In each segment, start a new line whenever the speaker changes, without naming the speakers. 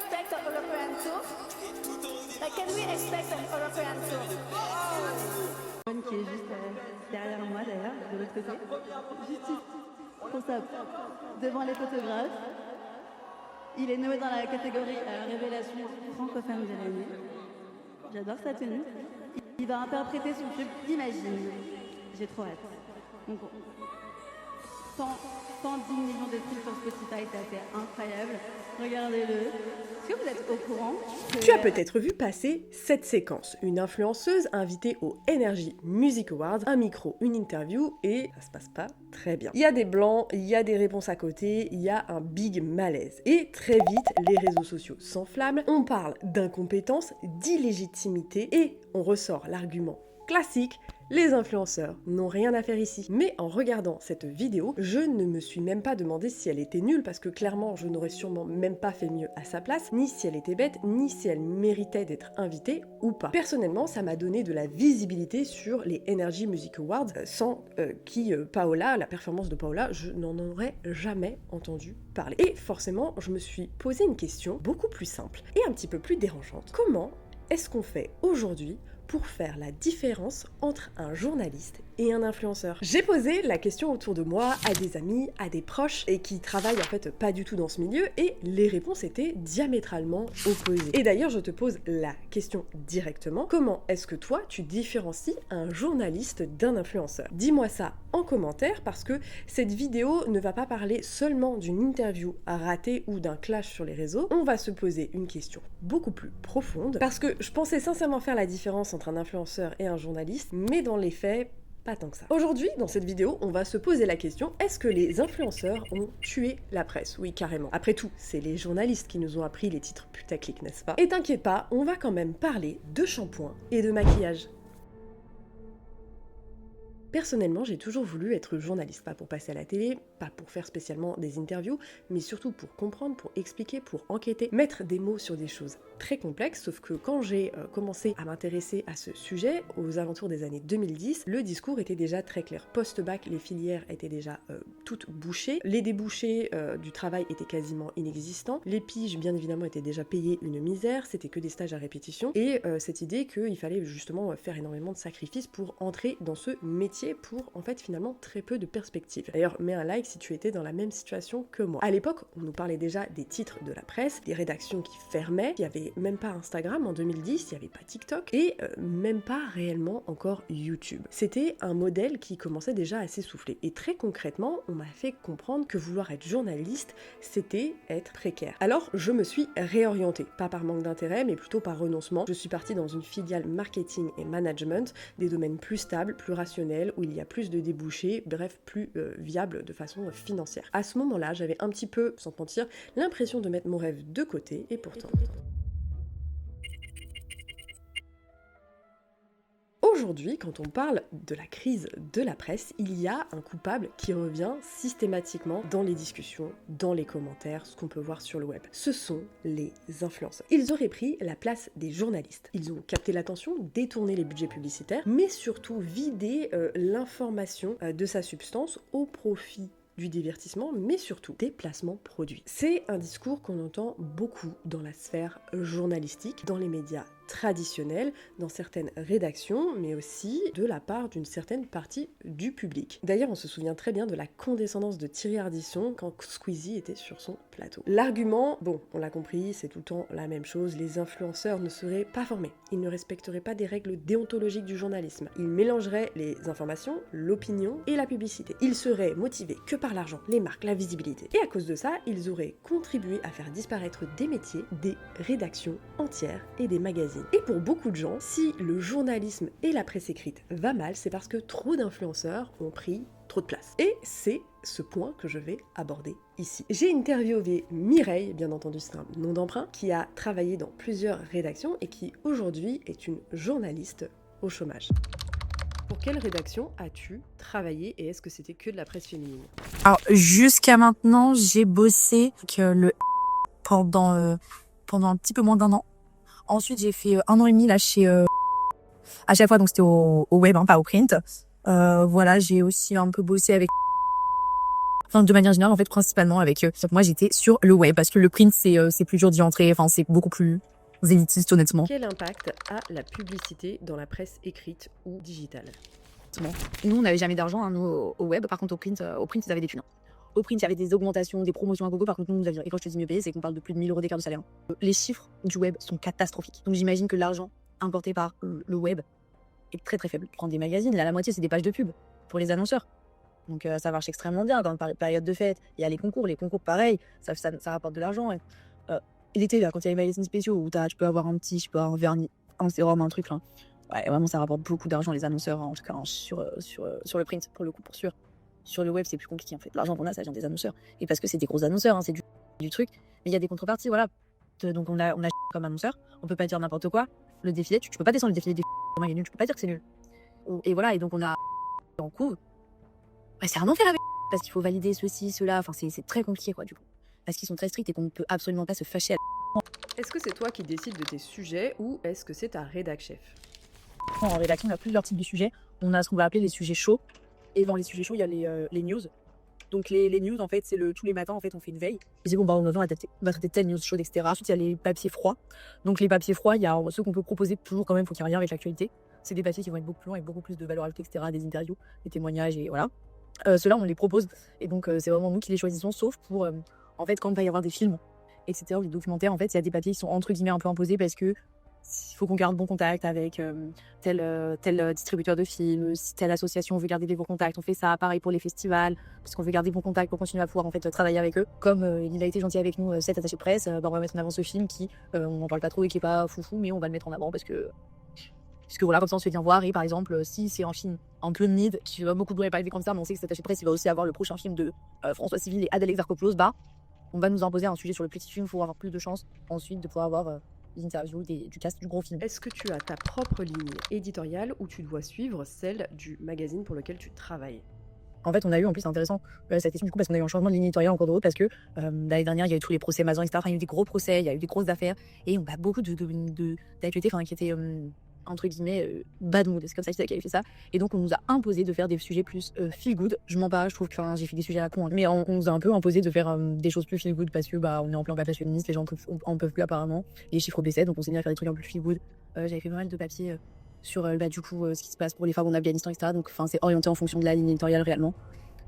expect an European tour? Like, can we expect an European tour?
Qui est juste derrière moi d'ailleurs, de l'autre côté. Juste ici, pour ça, devant les photographes. Il est nommé dans la catégorie Révélation francophone de l'année. J'adore sa tenue. Il va interpréter son film Imagine. J'ai trop hâte. Donc, 110 millions de streams sur Spotify, c'est assez incroyable. Regardez-le. Est-ce que vous êtes au courant que...
Tu as peut-être vu passer cette séquence. Une influenceuse invitée au Energy Music Awards, un micro, une interview et ça se passe pas très bien. Il y a des blancs, il y a des réponses à côté, il y a un big malaise. Et très vite, les réseaux sociaux s'enflamment, on parle d'incompétence, d'illégitimité et on ressort l'argument classique. Les influenceurs n'ont rien à faire ici. Mais en regardant cette vidéo, je ne me suis même pas demandé si elle était nulle, parce que clairement, je n'aurais sûrement même pas fait mieux à sa place, ni si elle était bête, ni si elle méritait d'être invitée ou pas. Personnellement, ça m'a donné de la visibilité sur les Energy Music Awards, sans Paola, la performance de Paola, je n'en aurais jamais entendu parler. Et forcément, je me suis posé une question beaucoup plus simple et un petit peu plus dérangeante. Comment est-ce qu'on fait aujourd'hui pour faire la différence entre un journaliste et un influenceur? J'ai posé la question autour de moi, à des amis, à des proches, et qui travaillent en fait pas du tout dans ce milieu, et les réponses étaient diamétralement opposées. Et d'ailleurs, je te pose la question directement, comment est-ce que toi, tu différencies un journaliste d'un influenceur? Dis-moi ça en commentaire, parce que cette vidéo ne va pas parler seulement d'une interview ratée ou d'un clash sur les réseaux, on va se poser une question beaucoup plus profonde, parce que je pensais sincèrement faire la différence entre un influenceur et un journaliste, mais dans les faits, pas tant que ça. Aujourd'hui, dans cette vidéo, on va se poser la question, est-ce que les influenceurs ont tué la presse? Oui, carrément. Après tout, c'est les journalistes qui nous ont appris les titres putaclic, n'est-ce pas? Et t'inquiète pas, on va quand même parler de shampoing et de maquillage. Personnellement, j'ai toujours voulu être journaliste, pas pour passer à la télé, pas pour faire spécialement des interviews, mais surtout pour comprendre, pour expliquer, pour enquêter, mettre des mots sur des choses très complexes, sauf que quand j'ai commencé à m'intéresser à ce sujet, aux alentours des années 2010, le discours était déjà très clair. Post-bac, les filières étaient déjà toutes bouchées, les débouchés du travail étaient quasiment inexistants, les piges, bien évidemment, étaient déjà payées une misère, c'était que des stages à répétition, et cette idée qu'il fallait justement faire énormément de sacrifices pour entrer dans ce métier, pour en fait finalement très peu de perspectives. D'ailleurs, mets un like si tu étais dans la même situation que moi. À l'époque, on nous parlait déjà des titres de la presse, des rédactions qui fermaient, il n'y avait même pas Instagram en 2010, il n'y avait pas TikTok, et même pas réellement encore YouTube. C'était un modèle qui commençait déjà à s'essouffler. Et très concrètement, on m'a fait comprendre que vouloir être journaliste, c'était être précaire. Alors, je me suis réorientée, pas par manque d'intérêt, mais plutôt par renoncement. Je suis partie dans une filiale marketing et management, des domaines plus stables, plus rationnels, où il y a plus de débouchés, bref, plus viable de façon financière. À ce moment-là, j'avais un petit peu, sans te mentir, l'impression de mettre mon rêve de côté, et pourtant... Aujourd'hui, quand on parle de la crise de la presse, il y a un coupable qui revient systématiquement dans les discussions, dans les commentaires, ce qu'on peut voir sur le web. Ce sont les influenceurs. Ils auraient pris la place des journalistes. Ils ont capté l'attention, détourné les budgets publicitaires, mais surtout vidé l'information de sa substance au profit du divertissement, mais surtout des placements produits. C'est un discours qu'on entend beaucoup dans la sphère journalistique, dans les médias traditionnels, dans certaines rédactions, mais aussi de la part d'une certaine partie du public. D'ailleurs, on se souvient très bien de la condescendance de Thierry Ardisson quand Squeezie était sur son plateau. L'argument, bon, on l'a compris, c'est tout le temps la même chose, les influenceurs ne seraient pas formés, ils ne respecteraient pas des règles déontologiques du journalisme, ils mélangeraient les informations, l'opinion et la publicité. Ils seraient motivés que par l'argent, les marques, la visibilité. Et à cause de ça, ils auraient contribué à faire disparaître des métiers, des rédactions entières et des magazines. Et pour beaucoup de gens, si le journalisme et la presse écrite va mal, c'est parce que trop d'influenceurs ont pris trop de place. Et c'est ce point que je vais aborder ici. J'ai interviewé Mireille, bien entendu c'est un nom d'emprunt, qui a travaillé dans plusieurs rédactions et qui aujourd'hui est une journaliste au chômage. Pour quelle rédaction as-tu travaillé et est-ce que c'était que de la presse féminine?
Alors jusqu'à maintenant, j'ai bossé avec pendant un petit peu moins d'1 an. Ensuite, j'ai fait 1 an et demi là chez à chaque fois, donc c'était au web, hein, pas au print. Voilà, j'ai aussi un peu bossé avec. Enfin, de manière générale, en fait, principalement avec... moi, j'étais sur le web parce que le print, c'est plus dur d'y entrer. Enfin, c'est beaucoup plus élitiste, honnêtement.
Quel impact a la publicité dans la presse écrite ou digitale?
Nous, on n'avait jamais d'argent hein, nous, au web. Par contre, au print, ils avaient des thunes. Au print, il y avait des augmentations, des promotions à gogo. Par contre, nous avions... Et quand je te dis mieux payé, c'est qu'on parle de plus de 1 000 € d'écart de salaire. Les chiffres du web sont catastrophiques. Donc, j'imagine que l'argent importé par le web est très très faible. Prendre des magazines, là, la moitié, c'est des pages de pub pour les annonceurs. Donc, ça marche extrêmement bien. Quand par période de fête, il y a les concours, pareil, ça rapporte de l'argent. Ouais. L'été, là, quand il y a les magazines spéciaux où tu peux avoir un vernis, un sérum, un truc là. Ouais, vraiment, ça rapporte beaucoup d'argent, les annonceurs, en tout cas, sur le print, pour le coup, pour sûr. Sur le web, c'est plus compliqué, en fait. L'argent qu'on a, ça vient des annonceurs. Et parce que c'est des gros annonceurs, hein, c'est du truc. Mais il y a des contreparties, voilà. Donc, on a comme annonceur, on peut pas dire n'importe quoi. Le défilé, tu peux pas descendre le défilé des il est nul, tu peux pas dire que c'est nul. Et voilà, et donc on a en cours. Ouais, c'est un enfer avec parce qu'il faut valider ceci, cela. Enfin, c'est très compliqué, quoi, du coup. Parce qu'ils sont très stricts et qu'on ne peut absolument pas se fâcher à
Est-ce que c'est toi qui décides de tes sujets ou est-ce que c'est ta rédac chef?
En rédaction, on a plusieurs types de sujets. On a ce qu'on va appeler les sujets chauds. Et dans les sujets chauds, il y a les news. Donc les news, en fait, c'est tous les matins, en fait, on fait une veille. Et c'est bon, on va traiter telle news chaude, etc. Ensuite, il y a les papiers froids. Donc les papiers froids, il y a ceux qu'on peut proposer toujours quand même, faut qu'il y ait un lien avec l'actualité. C'est des papiers qui vont être beaucoup plus longs, avec beaucoup plus de valeur ajoutée, etc. Des interviews, des témoignages, et voilà. Ceux-là, on les propose. Et donc, c'est vraiment nous qui les choisissons, sauf pour, en fait, quand il va y avoir des films, etc., ou des documentaires, en fait, il y a des papiers qui sont entre guillemets un peu imposés parce que il faut qu'on garde bon contact avec tel distributeur de films, si telle association veut garder des bons contacts, on fait ça. Pareil pour les festivals, parce qu'on veut garder bon contact pour continuer à pouvoir en fait travailler avec eux. Comme il a été gentil avec nous, cet attaché de presse, on va mettre en avant ce film qui, on n'en parle pas trop et qui est pas foufou, mais on va le mettre en avant parce que voilà, comme ça on se fait bien voir. Et par exemple, si c'est un film un peu mid, qui va beaucoup de bruit parler comme ça, mais on sait que cet attaché de presse il va aussi avoir le prochain film de François Civil et Adèle Exarchopoulos, on va nous imposer un sujet sur le petit film pour avoir plus de chances ensuite de pouvoir avoir des interviews du cast du gros film.
Est-ce que tu as ta propre ligne éditoriale ou tu dois suivre celle du magazine pour lequel tu travailles?
En fait, on a eu, en plus, c'est intéressant, cette question du coup, parce qu'on a eu un changement de ligne éditoriale en cours de route, parce que l'année dernière, il y a eu tous les procès Amazon, etc. Enfin, il y a eu des gros procès, il y a eu des grosses affaires, et on a beaucoup d'actualités qui étaient, entre guillemets, bad mood. C'est comme ça que j'ai fait ça. Et donc, on nous a imposé de faire des sujets plus feel good. Je m'en bats, je trouve que j'ai fait des sujets à la con, hein. Mais on nous a un peu imposé de faire des choses plus feel good parce que on est en plein backlash féministe, les gens en peuvent plus apparemment. Les chiffres baissaient, donc on s'est mis à faire des trucs un peu plus feel good. J'avais fait pas mal de papiers sur du coup ce qui se passe pour les femmes en Afghanistan, etc. Donc, c'est orienté en fonction de la ligne éditoriale réellement.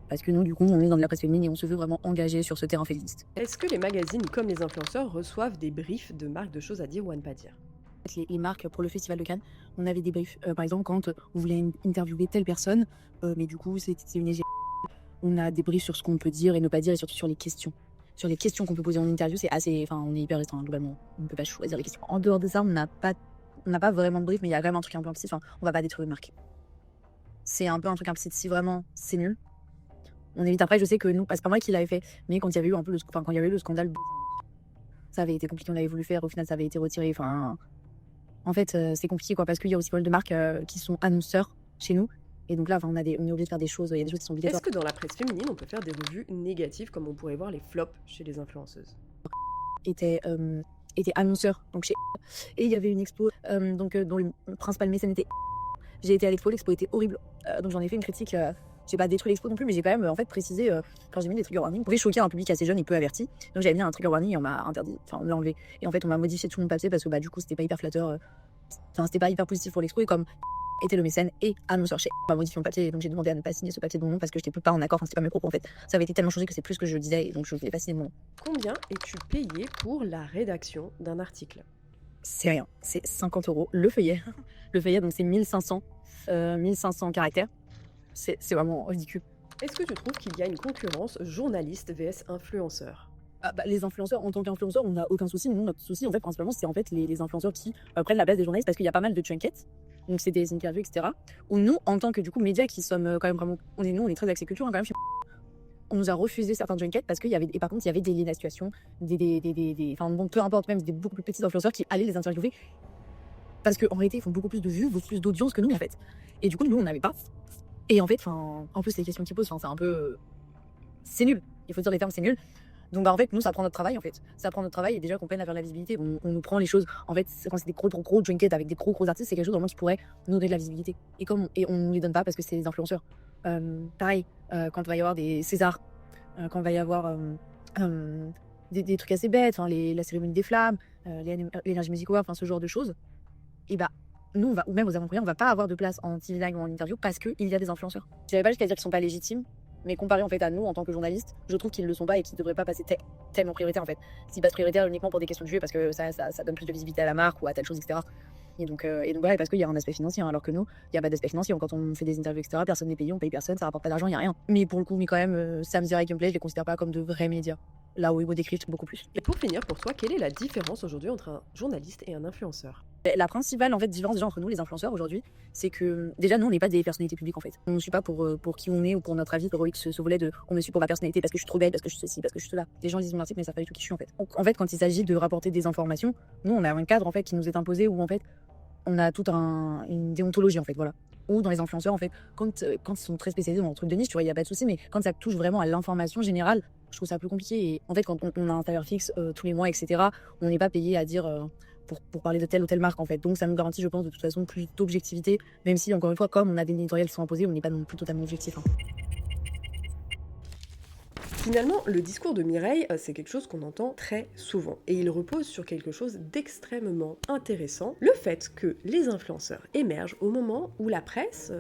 Parce que nous, du coup, on est dans de la presse féminine et on se veut vraiment engagé sur ce terrain féministe.
Est-ce que les magazines, comme les influenceurs, reçoivent des briefs de marques de choses à dire ou à ne pas dire?
Les marques pour le Festival de Cannes, on avait des briefs. Par exemple, quand on voulait interviewer telle personne, mais du coup, c'est une EG. On a des briefs sur ce qu'on peut dire et ne pas dire, et surtout sur les questions. Sur les questions qu'on peut poser en interview, c'est assez. Enfin, on est hyper restreint, globalement. On ne peut pas choisir les questions. En dehors de ça, on n'a pas vraiment de brief, mais il y a quand même un truc un peu implicite. Enfin, on va pas détruire une marque. C'est un peu un truc implicite. Si vraiment c'est nul, on évite. Après, je sais que nous, c'est pas moi qui l'avais fait, mais quand il y avait eu quand il y avait eu le scandale, ça avait été compliqué, on l'avait voulu faire, au final, ça avait été retiré. Enfin. En fait, c'est compliqué, quoi, parce qu'il y a aussi pas mal de marques qui sont annonceurs chez nous. Et donc là, on est obligé de faire des choses, il y a des choses qui sont obligatoires.
Est-ce que dans la presse féminine, on peut faire des revues négatives comme on pourrait voir les flops chez les influenceuses?
Était annonceur, donc chez et il y avait une expo dont le principal mécène était. J'ai été à l'expo était horrible. Donc j'en ai fait une critique. J'ai pas détruit l'expo non plus, mais j'ai quand même en fait précisé quand j'ai mis des trigger warnings. On pouvait choquer un public assez jeune et peu averti. Donc j'avais mis un trigger warning et on m'a interdit, on l'a enlevé. Et en fait, on m'a modifié tout mon papier parce que du coup, c'était pas hyper flatteur. C'était pas hyper positif pour l'expo. Et comme était le mécène et annonceur chez on m'a modifié mon papier, donc j'ai demandé à ne pas signer ce papier de mon nom parce que j'étais pas en accord. C'était pas mes propos en fait. Ça avait été tellement changé que c'est plus ce que je disais et donc je voulais pas signer de mon nom.
Combien es-tu payé pour la rédaction d'un article?
C'est rien, c'est 50 € le feuillet. Le feuillet, donc c'est 1500 caractères. C'est vraiment ridicule.
Est-ce que tu trouves qu'il y a une concurrence journaliste vs influenceur?
Les influenceurs, en tant qu'influenceurs, on n'a aucun souci. Nous, notre souci, en fait, principalement, c'est en fait les influenceurs qui prennent la place des journalistes parce qu'il y a pas mal de junkets. Donc, c'est des interviews, etc. Où nous, en tant que du coup médias qui sommes quand même vraiment. On est très axés culture, hein, quand même. On nous a refusé certains junkets parce qu'il y avait. Et par contre, il y avait des liens d'association, enfin, bon, peu importe, même des beaucoup plus petits influenceurs qui allaient les interviewer. Parce qu'en réalité, ils font beaucoup plus de vues, beaucoup plus d'audience que nous, en fait. Et du coup, nous, on n'avait pas. Et en fait, en plus, les questions qu'ils posent, c'est un peu. C'est nul. Il faut dire les termes, c'est nul. Donc, en fait, nous, ça prend notre travail, en fait. Ça prend notre travail et déjà qu'on peine à faire la visibilité. On nous prend les choses. En fait, quand c'est des gros junkets avec des gros artistes, c'est quelque chose vraiment qui pourrait nous donner de la visibilité. Et on ne les donne pas parce que c'est des influenceurs. Pareil, quand il va y avoir des Césars, quand il va y avoir des trucs assez bêtes, enfin, la cérémonie des flammes, l'Energy Music Award, enfin ce genre de choses, et bah nous, ou même aux avant-premières, on va pas avoir de place en TV Line ou en interview parce qu'il y a des influenceurs. Je dirais pas jusqu'à dire qu'ils sont pas légitimes, mais comparé en fait à nous en tant que journalistes, je trouve qu'ils le sont pas et qu'ils devraient pas passer tellement prioritaire en fait. S'ils passent prioritaire uniquement pour des questions de jeu parce que ça donne plus de visibilité à la marque ou à telle chose, etc. Et donc voilà, et parce qu'il y a un aspect financier, hein, alors que nous, il n'y a pas d'aspect financier. Quand on fait des interviews, etc., personne n'est payé, on paye personne, ça rapporte pas d'argent, il n'y a rien. Mais pour le coup, quand même, Sam's Direct Gameplay, je les considère pas comme de vrais médias. Là où Hugo Décrypte beaucoup plus.
Et pour finir, pour toi, quelle est la différence aujourd'hui entre un journaliste et un influenceur ?
La principale en fait différence déjà entre nous les influenceurs aujourd'hui, c'est que déjà nous on n'est pas des personnalités publiques en fait. On ne suit pas pour qui on est ou pour notre avis héroïque ce volet de on me suit pour ma personnalité parce que je suis trop belle, parce que je suis ceci, parce que je suis cela. Les gens lisent mon article mais ça fait du tout qui je suis en fait. Donc, en fait quand il s'agit de rapporter des informations, nous on a un cadre en fait qui nous est imposé où en fait on a toute une déontologie en fait, voilà. Ou dans les influenceurs en fait, quand ils sont très spécialisés dans le truc de niche, tu vois, il y a pas de souci, mais quand ça touche vraiment à l'information générale, je trouve ça plus compliqué. Et en fait quand on a un salaire fixe tous les mois, etc., on n'est pas payé à dire pour parler de telle ou telle marque en fait. Donc ça nous garantit, je pense, de toute façon plus d'objectivité, même si encore une fois, comme on a des éditoriales qui sont imposés, on n'est pas non plus totalement objectif. Hein.
Finalement, le discours de Mireille, c'est quelque chose qu'on entend très souvent, et il repose sur quelque chose d'extrêmement intéressant, le fait que les influenceurs émergent au moment où la presse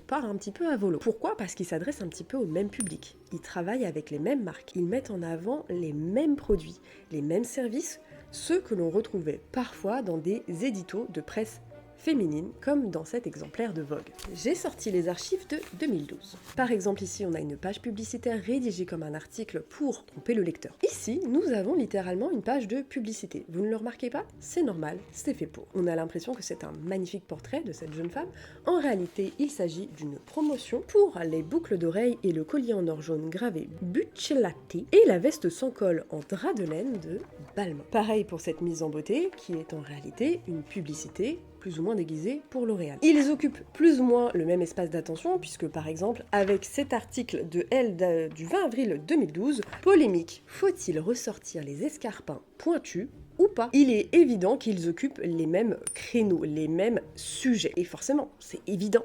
part un petit peu à volo. Pourquoi ? Parce qu'ils s'adressent un petit peu au même public, ils travaillent avec les mêmes marques, ils mettent en avant les mêmes produits, les mêmes services, ceux que l'on retrouvait parfois dans des éditos de presse féminine, comme dans cet exemplaire de Vogue. J'ai sorti les archives de 2012. Par exemple, ici, on a une page publicitaire rédigée comme un article pour tromper le lecteur. Ici, nous avons littéralement une page de publicité. Vous ne le remarquez pas ? C'est normal, c'est fait pour. On a l'impression que c'est un magnifique portrait de cette jeune femme. En réalité, il s'agit d'une promotion pour les boucles d'oreilles et le collier en or jaune gravé Buccellati et la veste sans col en drap de laine de Balmain. Pareil pour cette mise en beauté, qui est en réalité une publicité plus ou moins déguisés pour L'Oréal. Ils occupent plus ou moins le même espace d'attention puisque par exemple avec cet article de Elle du 20 avril 2012, polémique, faut-il ressortir les escarpins pointus ou pas ? Il est évident qu'ils occupent les mêmes créneaux, les mêmes sujets. Et forcément, c'est évident.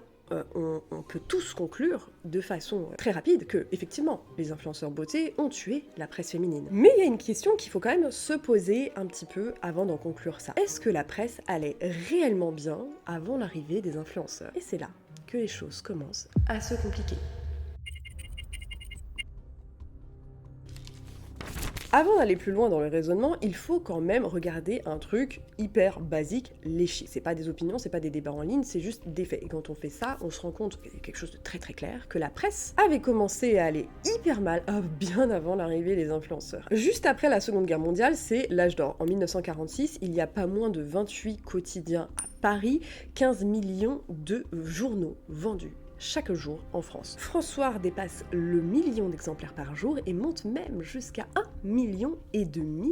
On peut tous conclure de façon très rapide que, effectivement, les influenceurs beauté ont tué la presse féminine. Mais il y a une question qu'il faut quand même se poser un petit peu avant d'en conclure ça. Est-ce que la presse allait réellement bien avant l'arrivée des influenceurs ? Et c'est là que les choses commencent à se compliquer. Avant d'aller plus loin dans le raisonnement, il faut quand même regarder un truc hyper basique, les chiffres. C'est pas des opinions, c'est pas des débats en ligne, c'est juste des faits. Et quand on fait ça, on se rend compte, quelque chose de très très clair, que la presse avait commencé à aller hyper mal bien avant l'arrivée des influenceurs. Juste après la Seconde Guerre mondiale, c'est l'âge d'or. En 1946, il n'y a pas moins de 28 quotidiens à Paris, 15 millions de journaux vendus chaque jour en France. François dépasse le million d'exemplaires par jour et monte même jusqu'à 1,5 million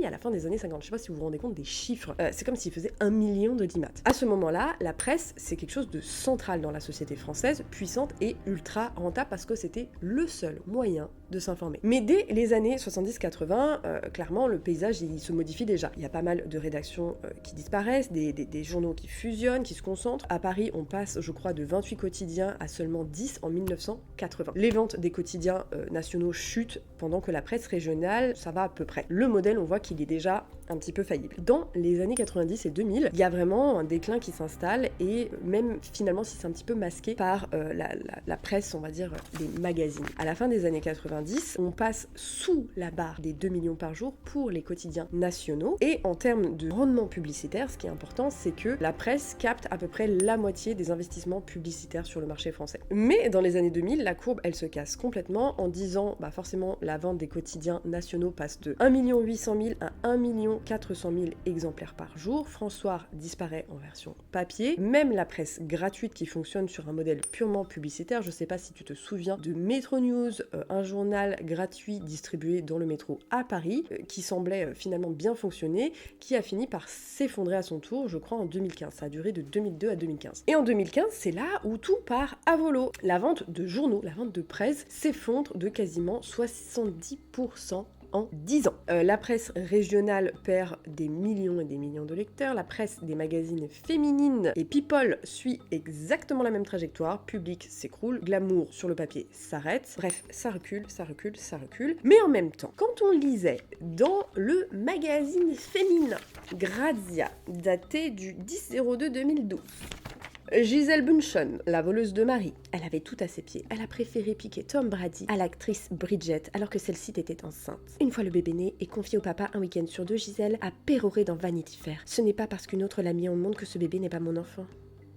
à la fin des années 50. Je sais pas si vous vous rendez compte des chiffres. C'est comme s'il faisait 1 million d'audimat. À ce moment-là, la presse, c'est quelque chose de central dans la société française, puissante et ultra rentable parce que c'était le seul moyen de s'informer. Mais dès les années 70-80, clairement, le paysage, il se modifie déjà. Il y a pas mal de rédactions qui disparaissent, des journaux qui fusionnent, qui se concentrent. À Paris, on passe, je crois, de 28 quotidiens à seulement 10 en 1980. Les ventes des quotidiens nationaux chutent pendant que la presse régionale, ça va à peu près. Le modèle, on voit qu'il est déjà un petit peu faillible. Dans les années 90 et 2000, il y a vraiment un déclin qui s'installe et même finalement si c'est un petit peu masqué par la presse, on va dire, les magazines. À la fin des années 90, on passe sous la barre des 2 millions par jour pour les quotidiens nationaux et en termes de rendement publicitaire, ce qui est important, c'est que la presse capte à peu près la moitié des investissements publicitaires sur le marché français. Mais dans les années 2000, la courbe, elle se casse complètement en disant, forcément, la vente des quotidiens nationaux passe de 1 800 000 à 1 400 000 exemplaires par jour. François disparaît en version papier. Même la presse gratuite qui fonctionne sur un modèle purement publicitaire, je sais pas si tu te souviens de Métro News, un journal gratuit distribué dans le métro à Paris, qui semblait finalement bien fonctionner, qui a fini par s'effondrer à son tour, je crois en 2015. Ça a duré de 2002 à 2015. Et en 2015, c'est là où tout part à volo. La vente de journaux, la vente de presse s'effondre de quasiment 70% en 10 ans. La presse régionale perd des millions et des millions de lecteurs, la presse des magazines féminines et People suit exactement la même trajectoire, Public s'écroule, Glamour sur le papier s'arrête, bref, ça recule, ça recule, ça recule. Mais en même temps, quand on lisait dans le magazine féminin Grazia, daté du 10/02/2012, Gisèle Bündchen, la voleuse de Marie, elle avait tout à ses pieds. Elle a préféré piquer Tom Brady à l'actrice Bridget alors que celle-ci était enceinte. Une fois le bébé né et confié au papa un week-end sur deux, Gisèle a péroré dans Vanity Fair. Ce n'est pas parce qu'une autre l'a mis au monde que ce bébé n'est pas mon enfant.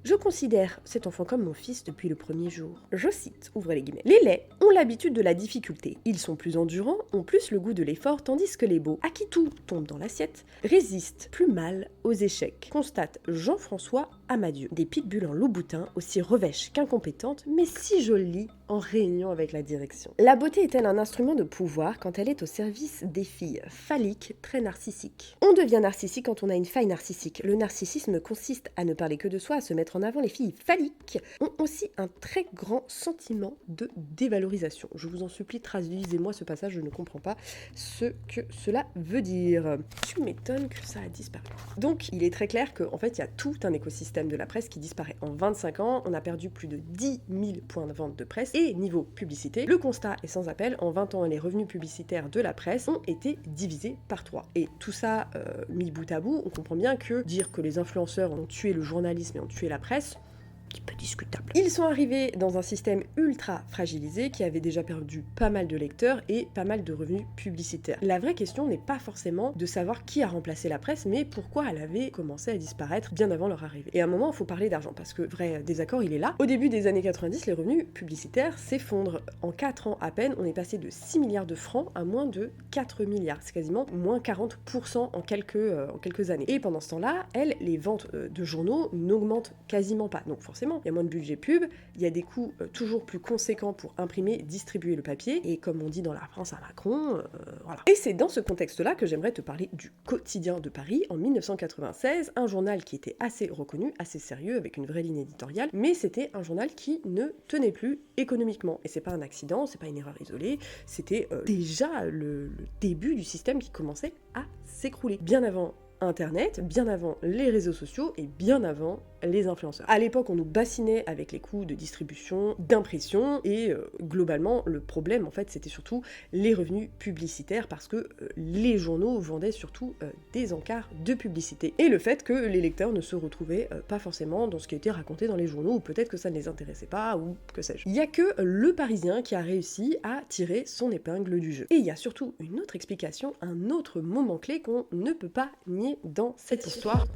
Je considère cet enfant comme mon fils depuis le premier jour. Je cite, ouvrez les guillemets. Les laids ont l'habitude de la difficulté. Ils sont plus endurants, ont plus le goût de l'effort, tandis que les beaux, à qui tout tombe dans l'assiette, résistent plus mal aux échecs, constate Jean-François Amadieu. Des pitbulls en loup-boutin, aussi revêches qu'incompétentes, mais si jolies en réunion avec la direction. La beauté est-elle un instrument de pouvoir quand elle est au service des filles phalliques très narcissiques? On devient narcissique quand on a une faille narcissique. Le narcissisme consiste à ne parler que de soi, à se mettre en avant. Les filles phalliques ont aussi un très grand sentiment de dévalorisation. Je vous en supplie, traduisez-moi ce passage, je ne comprends pas ce que cela veut dire. Tu m'étonnes que ça a disparu. Donc, il est très clair qu'en fait, il y a tout un écosystème de la presse qui disparaît. En 25 ans, on a perdu plus de 10 000 points de vente de presse. Et niveau publicité, le constat est sans appel. En 20 ans, les revenus publicitaires de la presse ont été divisés par 3. Et tout ça, mis bout à bout, on comprend bien que dire que les influenceurs ont tué le journalisme et ont tué la presse, un petit peu discutable. Ils sont arrivés dans un système ultra fragilisé qui avait déjà perdu pas mal de lecteurs et pas mal de revenus publicitaires. La vraie question n'est pas forcément de savoir qui a remplacé la presse, mais pourquoi elle avait commencé à disparaître bien avant leur arrivée. Et à un moment, il faut parler d'argent, parce que vrai désaccord, il est là. Au début des années 90, les revenus publicitaires s'effondrent. En 4 ans à peine, on est passé de 6 milliards de francs à moins de 4 milliards. C'est quasiment moins 40% en quelques années. Et pendant ce temps-là, les ventes de journaux n'augmentent quasiment pas. Donc forcément, il y a moins de budget pub, il y a des coûts toujours plus conséquents pour imprimer, distribuer le papier, et comme on dit dans la France à Macron, voilà. Et c'est dans ce contexte-là que j'aimerais te parler du Quotidien de Paris en 1996, un journal qui était assez reconnu, assez sérieux, avec une vraie ligne éditoriale, mais c'était un journal qui ne tenait plus économiquement. Et c'est pas un accident, c'est pas une erreur isolée, c'était déjà le début du système qui commençait à s'écrouler. Bien avant Internet, bien avant les réseaux sociaux et bien avant les influenceurs. À l'époque, on nous bassinait avec les coûts de distribution, d'impression et globalement, le problème en fait, c'était surtout les revenus publicitaires parce que les journaux vendaient surtout des encarts de publicité et le fait que les lecteurs ne se retrouvaient pas forcément dans ce qui était raconté dans les journaux ou peut-être que ça ne les intéressait pas ou que sais-je. Il y a que le Parisien qui a réussi à tirer son épingle du jeu. Et il y a surtout une autre explication, un autre moment clé qu'on ne peut pas nier dans cette histoire.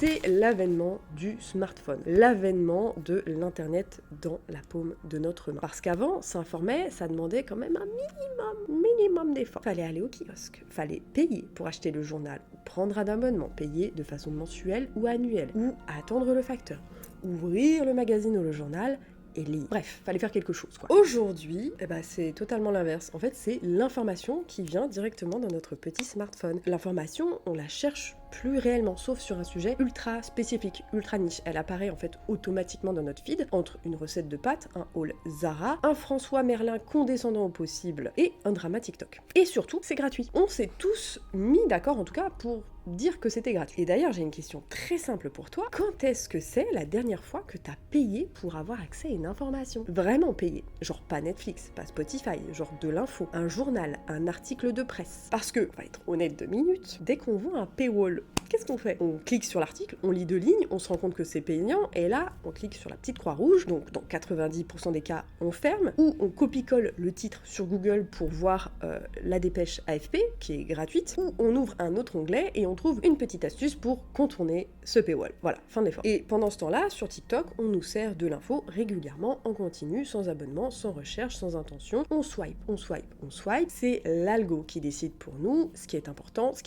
C'est l'avènement du smartphone, l'avènement de l'internet dans la paume de notre main. Parce qu'avant, s'informer, ça demandait quand même un minimum d'effort. Fallait aller au kiosque, fallait payer pour acheter le journal, prendre un abonnement, payer de façon mensuelle ou annuelle, ou attendre le facteur, ouvrir le magazine ou le journal, et lire. Bref, fallait faire quelque chose, quoi. Aujourd'hui, c'est totalement l'inverse. En fait, c'est l'information qui vient directement dans notre petit smartphone. L'information, on la cherche plus réellement, sauf sur un sujet ultra spécifique, ultra niche. Elle apparaît en fait automatiquement dans notre feed, entre une recette de pâtes, un haul Zara, un François Merlin condescendant au possible, et un drama TikTok. Et surtout, c'est gratuit. On s'est tous mis d'accord, en tout cas, pour dire que c'était gratuit. Et d'ailleurs, j'ai une question très simple pour toi. Quand est-ce que c'est la dernière fois que t'as payé pour avoir accès à une information? Vraiment payé. Genre pas Netflix, pas Spotify, genre de l'info, un journal, un article de presse. Parce que, on va être honnête 2 minutes, dès qu'on voit un paywall, qu'est-ce qu'on fait? On clique sur l'article, on lit 2 lignes, on se rend compte que c'est payant, et là, on clique sur la petite croix rouge, donc dans 90% des cas, on ferme, ou on copie-colle le titre sur Google pour voir la dépêche AFP, qui est gratuite, ou on ouvre un autre onglet et on trouve une petite astuce pour contourner ce paywall. Voilà, fin de l'effort. Et pendant ce temps-là, sur TikTok, on nous sert de l'info régulièrement, en continu, sans abonnement, sans recherche, sans intention. On swipe, on swipe, on swipe. C'est l'algo qui décide pour nous ce qui est important, ce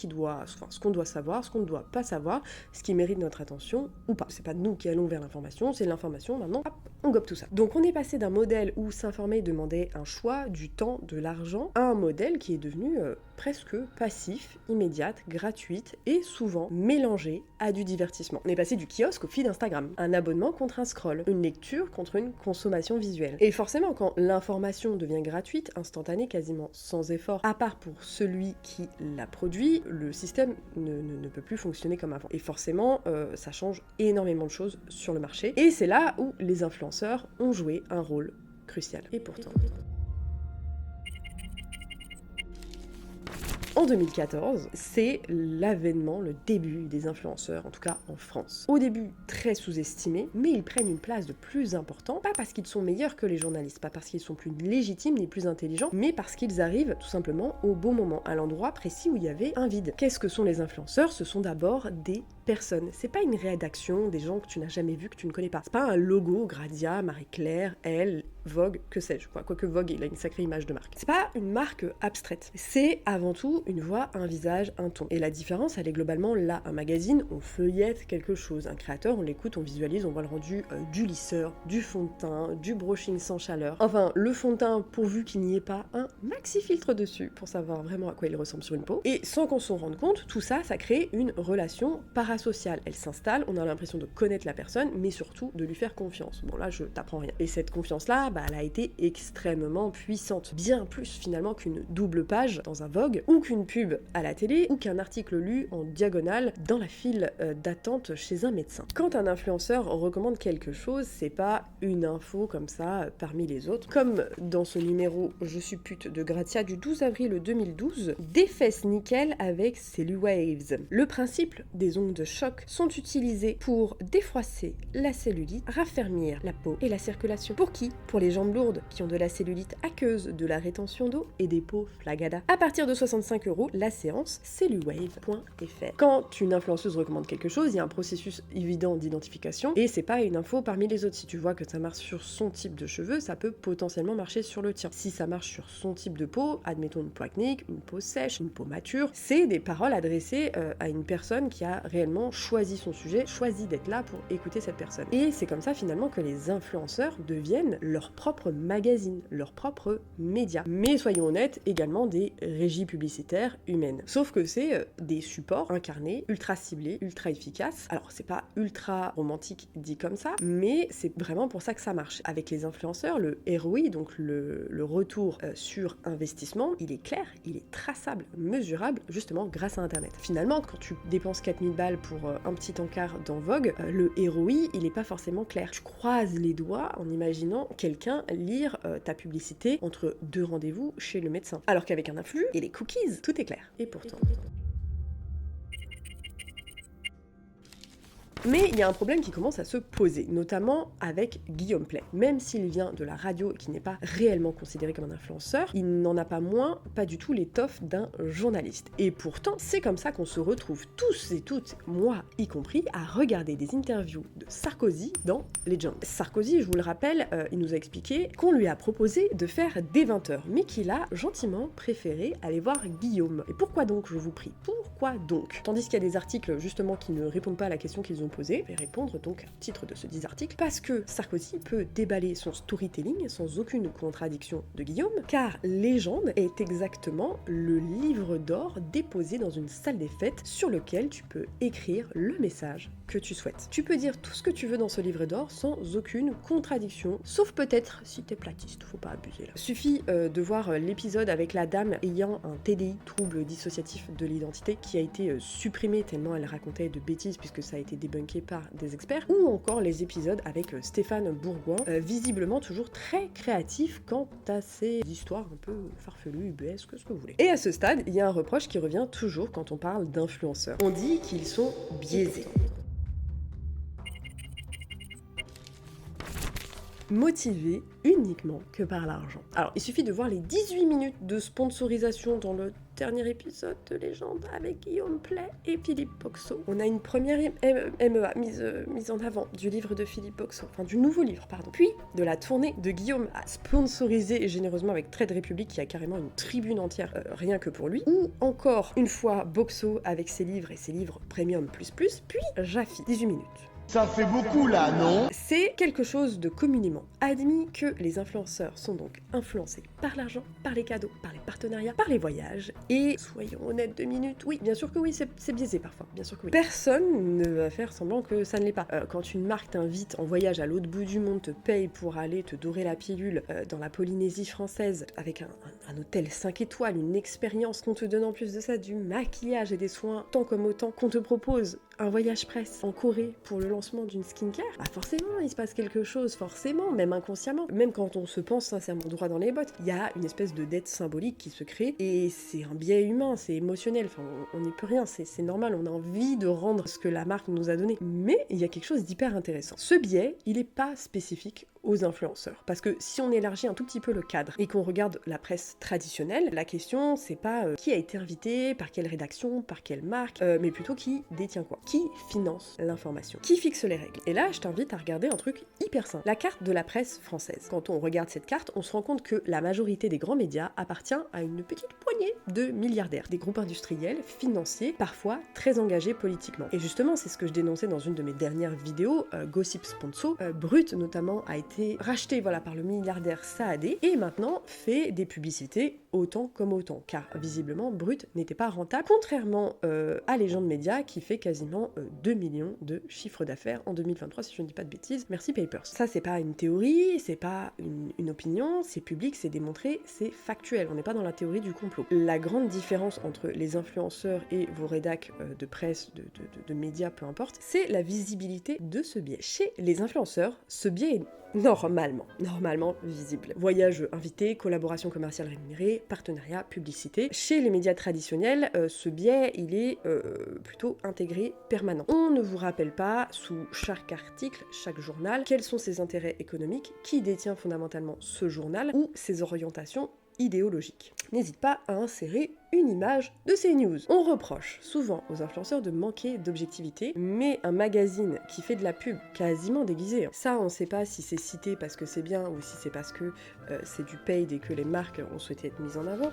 qu'on doit savoir, ce qu'on ne doit pas savoir, ce qui mérite notre attention ou pas. C'est pas nous qui allons vers l'information, c'est l'information maintenant, hop, on gobe tout ça. Donc on est passé d'un modèle où s'informer demandait un choix, du temps, de l'argent, à un modèle qui est devenu presque passif, immédiate, gratuite et souvent mélangée à du divertissement. On est passé du kiosque au feed Instagram, un abonnement contre un scroll, une lecture contre une consommation visuelle. Et forcément, quand l'information devient gratuite, instantanée, quasiment sans effort, à part pour celui qui la produit, le système ne peut plus fonctionner comme avant. Et forcément, ça change énormément de choses sur le marché. Et c'est là où les influenceurs ont joué un rôle crucial. Et pourtant... En 2014, c'est l'avènement, le début des influenceurs, en tout cas en France. Au début, très sous-estimés, mais ils prennent une place de plus important, pas parce qu'ils sont meilleurs que les journalistes, pas parce qu'ils sont plus légitimes ni plus intelligents, mais parce qu'ils arrivent tout simplement au bon moment, à l'endroit précis où il y avait un vide. Qu'est-ce que sont les influenceurs? Ce sont d'abord des personnes. C'est pas une rédaction, des gens que tu n'as jamais vus, que tu ne connais pas. C'est pas un logo, Gradia, Marie-Claire, Elle, Vogue, que sais-je, quoi. Quoique Vogue, il a une sacrée image de marque. C'est pas une marque abstraite. C'est avant tout une voix, un visage, un ton. Et la différence, elle est globalement là. Un magazine, on feuillette quelque chose. Un créateur, on l'écoute, on visualise, on voit le rendu du lisseur, du fond de teint, du brushing sans chaleur. Enfin, le fond de teint, pourvu qu'il n'y ait pas un maxi filtre dessus pour savoir vraiment à quoi il ressemble sur une peau. Et sans qu'on s'en rende compte, tout ça, ça crée une relation parasociale. Elle s'installe, on a l'impression de connaître la personne, mais surtout de lui faire confiance. Bon là, je t'apprends rien. Et cette confiance-là, elle a été extrêmement puissante. Bien plus finalement qu'une double page dans un Vogue, ou qu'une pub à la télé, ou qu'un article lu en diagonale dans la file d'attente chez un médecin. Quand un influenceur recommande quelque chose, c'est pas une info comme ça parmi les autres. Comme dans ce numéro Je suis pute de Grazia du 12 avril 2012, des fesses nickel avec Celluwaves. Le principe des ondes de choc sont utilisées pour défroisser la cellulite, raffermir la peau et la circulation. Pour qui? Pour les jambes lourdes qui ont de la cellulite aqueuse, de la rétention d'eau et des peaux flagada. À partir de 65 € la séance, celluwave.fr. Quand une influenceuse recommande quelque chose, il y a un processus évident d'identification et c'est pas une info parmi les autres. Si tu vois que ça marche sur son type de cheveux, ça peut potentiellement marcher sur le tien. Si ça marche sur son type de peau, admettons une peau acnéique, une peau sèche, une peau mature, c'est des paroles adressées à une personne qui a réellement choisi son sujet, choisi d'être là pour écouter cette personne. Et c'est comme ça finalement que les influenceurs deviennent leur propre magazine, leur propre média. Mais soyons honnêtes, également des régies publicitaires humaines. Sauf que c'est des supports incarnés, ultra ciblés, ultra efficaces. Alors c'est pas ultra romantique dit comme ça, mais c'est vraiment pour ça que ça marche. Avec les influenceurs, le ROI, donc le retour sur investissement, il est clair, il est traçable, mesurable, justement grâce à Internet. Finalement, quand tu dépenses 4000 balles pour un petit encart dans Vogue, le ROI, il est pas forcément clair. Tu croises les doigts en imaginant quelqu'un lire ta publicité entre deux rendez-vous chez le médecin. Alors qu'avec un influx et les cookies, tout est clair. Et pourtant... Mais il y a un problème qui commence à se poser, notamment avec Guillaume Pley. Même s'il vient de la radio et qu'il n'est pas réellement considéré comme un influenceur, il n'en a pas moins, pas du tout l'étoffe d'un journaliste. Et pourtant, c'est comme ça qu'on se retrouve tous et toutes, moi y compris, à regarder des interviews de Sarkozy dans Legend. Sarkozy, je vous le rappelle, il nous a expliqué qu'on lui a proposé de faire des 20h, mais qu'il a gentiment préféré aller voir Guillaume. Et pourquoi donc, je vous prie? Pourquoi donc? Tandis qu'il y a des articles justement qui ne répondent pas à la question qu'ils ont posée, je vais répondre donc au titre de ce 10 articles, parce que Sarkozy peut déballer son storytelling sans aucune contradiction de Guillaume, car Légende est exactement le livre d'or déposé dans une salle des fêtes sur lequel tu peux écrire le message que tu souhaites. Tu peux dire tout ce que tu veux dans ce livre d'or sans aucune contradiction, sauf peut-être si t'es platiste, faut pas abuser là. Suffit de voir l'épisode avec la dame ayant un TDI, trouble dissociatif de l'identité, qui a été supprimé tellement elle racontait de bêtises puisque ça a été débunké par des experts, ou encore les épisodes avec Stéphane Bourgoin, visiblement toujours très créatif quant à ces histoires un peu farfelues, UBS, que ce que vous voulez. Et à ce stade, il y a un reproche qui revient toujours quand on parle d'influenceurs. On dit qu'ils sont biaisés. Motivé uniquement que par l'argent. Alors, il suffit de voir les 18 minutes de sponsorisation dans le dernier épisode de Légende avec Guillaume Pley et Philippe Boxeau. On a une première MEA mise en avant du livre de Philippe Boxeau, enfin du nouveau livre, pardon. Puis de la tournée de Guillaume à sponsoriser généreusement avec Trade Republic qui a carrément une tribune entière rien que pour lui. Ou encore une fois Boxeau avec ses livres et ses livres premium plus, puis Jaffi. 18 minutes.
Ça fait beaucoup là, non?
C'est quelque chose de communément admis que les influenceurs sont donc influencés par l'argent, par les cadeaux, par les partenariats, par les voyages. Et soyons honnêtes 2 minutes, oui, bien sûr que oui, c'est biaisé parfois, bien sûr que oui. Personne ne va faire semblant que ça ne l'est pas. Quand une marque t'invite en voyage à l'autre bout du monde, te paye pour aller te dorer la pilule dans la Polynésie française, avec un hôtel 5 étoiles, une expérience, qu'on te donne en plus de ça du maquillage et des soins tant comme autant, qu'on te propose un voyage presse en Corée pour le lancement d'une skincare, bah forcément il se passe quelque chose, forcément, même inconsciemment. Même quand on se pense sincèrement droit dans les bottes, il y a une espèce de dette symbolique qui se crée et c'est un biais humain, c'est émotionnel, enfin on n'y peut rien, c'est normal, on a envie de rendre ce que la marque nous a donné. Mais il y a quelque chose d'hyper intéressant. Ce biais, il n'est pas spécifique aux influenceurs. Parce que si on élargit un tout petit peu le cadre et qu'on regarde la presse traditionnelle, la question c'est pas qui a été invité, par quelle rédaction, par quelle marque, mais plutôt qui détient quoi, qui finance l'information, qui fixe les règles. Et là je t'invite à regarder un truc hyper simple, la carte de la presse française. Quand on regarde cette carte, on se rend compte que la majorité des grands médias appartient à une petite poignée de milliardaires, des groupes industriels, financiers, parfois très engagés politiquement. Et justement c'est ce que je dénonçais dans une de mes dernières vidéos, Gossip Sponsor, Brut notamment a été racheté par le milliardaire Saadé et maintenant fait des publicités autant comme autant, car visiblement Brut n'était pas rentable, contrairement à Légende Média qui fait quasiment 2 millions de chiffre d'affaires en 2023 si je ne dis pas de bêtises. Merci Papers. Ça c'est pas une théorie, c'est pas une opinion, c'est public, c'est démontré, c'est factuel, on n'est pas dans la théorie du complot. La grande différence entre les influenceurs et vos rédacs de presse, de médias, peu importe, c'est la visibilité de ce biais. Chez les influenceurs, ce biais est normalement visible. Voyage invité, collaboration commerciale rémunérée, partenariat, publicité. Chez les médias traditionnels, ce biais, il est plutôt intégré, permanent. On ne vous rappelle pas, sous chaque article, chaque journal, quels sont ses intérêts économiques, qui détient fondamentalement ce journal, ou ses orientations idéologique. N'hésite pas à insérer une image de ces news. On reproche souvent aux influenceurs de manquer d'objectivité, mais un magazine qui fait de la pub quasiment déguisée, ça on sait pas si c'est cité parce que c'est bien ou si c'est parce que c'est du paid et que les marques ont souhaité être mises en avant.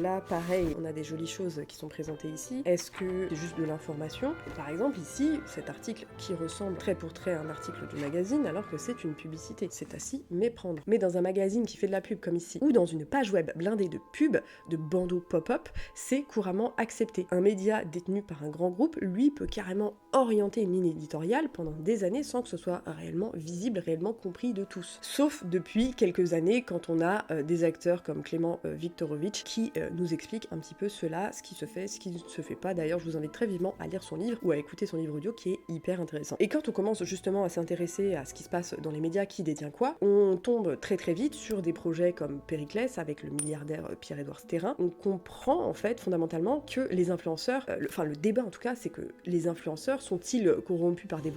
Là pareil, on a des jolies choses qui sont présentées ici. Est-ce que c'est juste de l'information? Par exemple ici, cet article qui ressemble trait pour trait à un article du magazine alors que c'est une publicité. C'est à s'y méprendre. Mais dans un magazine qui fait de la pub comme ici, ou dans une page web blindée de pubs, de bandeaux pop-up, c'est couramment accepté. Un média détenu par un grand groupe, lui, peut carrément orienter une ligne éditoriale pendant des années sans que ce soit réellement visible, réellement compris de tous. Sauf depuis quelques années, quand on a des acteurs comme Clément Viktorovitch qui nous expliquent un petit peu cela, ce qui se fait, ce qui ne se fait pas. D'ailleurs, je vous invite très vivement à lire son livre ou à écouter son livre audio qui est hyper intéressant. Et quand on commence justement à s'intéresser à ce qui se passe dans les médias, qui détient quoi, on tombe très très vite sur des projets comme Périclès avec le milliardaire Pierre-Édouard Sterrin. On comprend en fait fondamentalement que les influenceurs, le débat en tout cas, c'est que les influenceurs sont-ils corrompus par des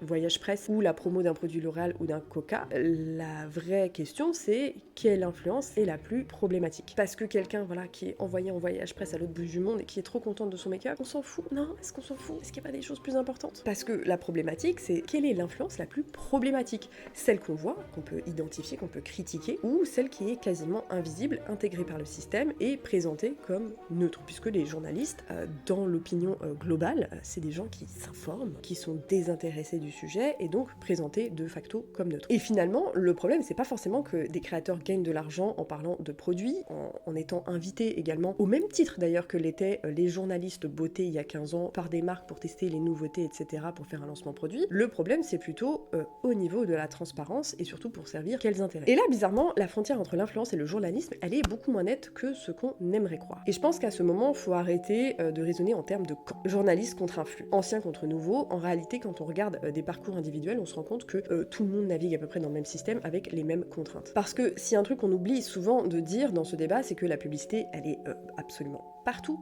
voyages presse ou la promo d'un produit L'Oréal ou d'un Coca? La vraie question c'est quelle influence est la plus problématique? Parce que quelqu'un qui est envoyé en voyage presse à l'autre bout du monde et qui est trop contente de son make-up, on s'en fout? Non, est-ce qu'on s'en fout? Est-ce qu'il n'y a pas des choses plus importantes? Parce que la problématique c'est quelle est l'influence la plus problématique? Celle qu'on voit, qu'on peut identifier, qu'on peut critiquer, ou celle qui est quasiment invisible, intégrée par le système et présentée comme neutre, puisque les journalistes, dans l'opinion globale, c'est des gens qui s'informent, qui sont désintéressés du sujet et donc présentés de facto comme neutres. Et finalement, le problème, c'est pas forcément que des créateurs gagnent de l'argent en parlant de produits, en étant invités également, au même titre d'ailleurs que l'étaient les journalistes beauté il y a 15 ans, par des marques pour tester les nouveautés, etc., pour faire un lancement produit. Le problème, c'est plutôt au niveau de la transparence et surtout pour servir quels intérêts. Et là, bizarrement, la frontière entre l'influence et le journalisme, elle est beaucoup moins nette que ce qu'on aimerait croire. Et je pense qu'à ce moment, il faut arrêter de raisonner en termes de camp. Journaliste contre influx, ancien contre nouveau. En réalité, quand on regarde des parcours individuels, on se rend compte que tout le monde navigue à peu près dans le même système avec les mêmes contraintes. Parce que s'il y a un truc qu'on oublie souvent de dire dans ce débat, c'est que la publicité, elle est absolument partout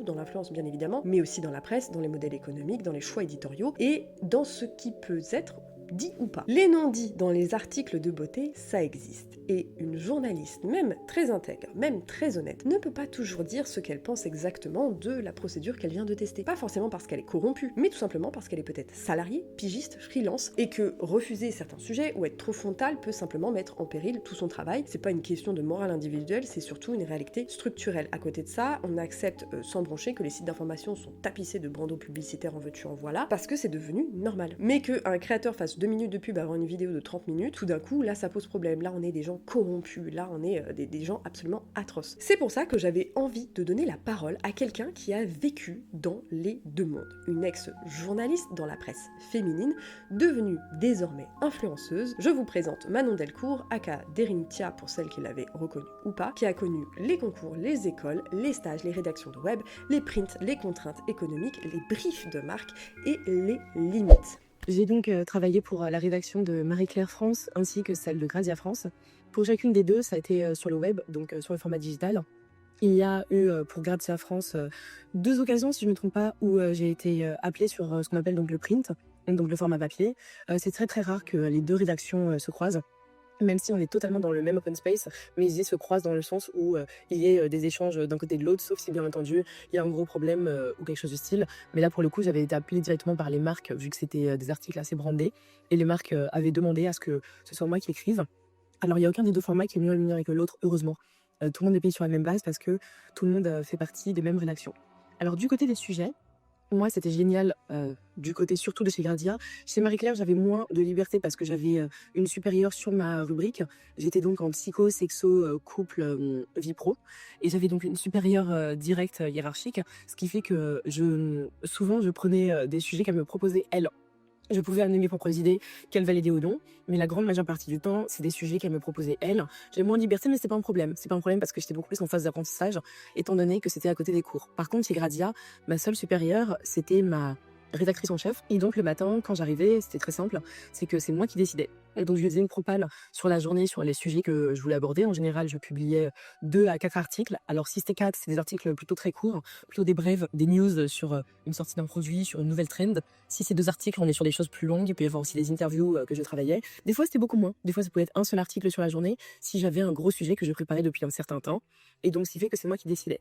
dans l'influence bien évidemment, mais aussi dans la presse, dans les modèles économiques, dans les choix éditoriaux et dans ce qui peut être dit ou pas. Les non-dits dans les articles de beauté, ça existe. Et une journaliste, même très intègre, même très honnête, ne peut pas toujours dire ce qu'elle pense exactement de la procédure qu'elle vient de tester. Pas forcément parce qu'elle est corrompue, mais tout simplement parce qu'elle est peut-être salariée, pigiste, freelance, et que refuser certains sujets ou être trop frontal peut simplement mettre en péril tout son travail. C'est pas une question de morale individuelle, c'est surtout une réalité structurelle. À côté de ça, on accepte sans broncher que les sites d'information sont tapissés de bandeaux publicitaires en veux-tu en voilà, parce que c'est devenu normal. Mais qu'un créateur fasse 2 minutes de pub avant une vidéo de 30 minutes, tout d'un coup, là ça pose problème. Là on est des gens corrompus, là on est des gens absolument atroces. C'est pour ça que j'avais envie de donner la parole à quelqu'un qui a vécu dans les deux mondes. Une ex-journaliste dans la presse féminine, devenue désormais influenceuse. Je vous présente Manon Delcourt, aka Derintia pour celles qui l'avaient reconnue ou pas, qui a connu les concours, les écoles, les stages, les rédactions de web, les prints, les contraintes économiques, les briefs de marque et les limites.
J'ai donc travaillé pour la rédaction de Marie-Claire France ainsi que celle de Grazia France. Pour chacune des deux, ça a été sur le web, donc sur le format digital. Il y a eu pour Grazia France 2 occasions, si je ne me trompe pas, où j'ai été appelée sur ce qu'on appelle donc le print, donc le format papier. C'est très très rare que les deux rédactions se croisent. Même si on est totalement dans le même open space, mais ils se croisent dans le sens où il y ait des échanges d'un côté de l'autre, sauf si bien entendu il y a un gros problème ou quelque chose du style. Mais là pour le coup j'avais été appelée directement par les marques vu que c'était des articles assez brandés et les marques avaient demandé à ce que ce soit moi qui écrive. Alors il n'y a aucun des deux formats qui est mieux rémunéré que l'autre, heureusement. Tout le monde est payé sur la même base parce que tout le monde fait partie des mêmes rédactions. Alors du côté des sujets, moi, c'était génial du côté surtout de chez Grazia. Chez Marie-Claire, j'avais moins de liberté parce que j'avais une supérieure sur ma rubrique. J'étais donc en psycho, sexo, couple, vie pro. Et j'avais donc une supérieure directe hiérarchique, ce qui fait que souvent, je prenais des sujets qu'elle me proposait, elle. Je pouvais amener mes propres idées, qu'elle validait ou non, mais la grande majeure partie du temps, c'est des sujets qu'elle me proposait elle. J'ai moins de liberté, mais c'est pas un problème. C'est pas un problème parce que j'étais beaucoup plus en phase d'apprentissage, étant donné que c'était à côté des cours. Par contre, chez Grazia, ma seule supérieure, c'était ma rédactrice en chef. Et donc le matin, quand j'arrivais, c'était très simple, c'est que c'est moi qui décidais. Et donc je lui faisais une propale sur la journée, sur les sujets que je voulais aborder. En général, je publiais 2 à 4 articles. Alors si c'était 4, c'est des articles plutôt très courts, plutôt des brèves, des news sur une sortie d'un produit, sur une nouvelle trend. Si c'est 2 articles, on est sur des choses plus longues. Il peut y avoir aussi des interviews que je travaillais. Des fois, c'était beaucoup moins. Des fois, ça pouvait être un seul article sur la journée si j'avais un gros sujet que je préparais depuis un certain temps. Et donc, ce qui fait que c'est moi qui décidais.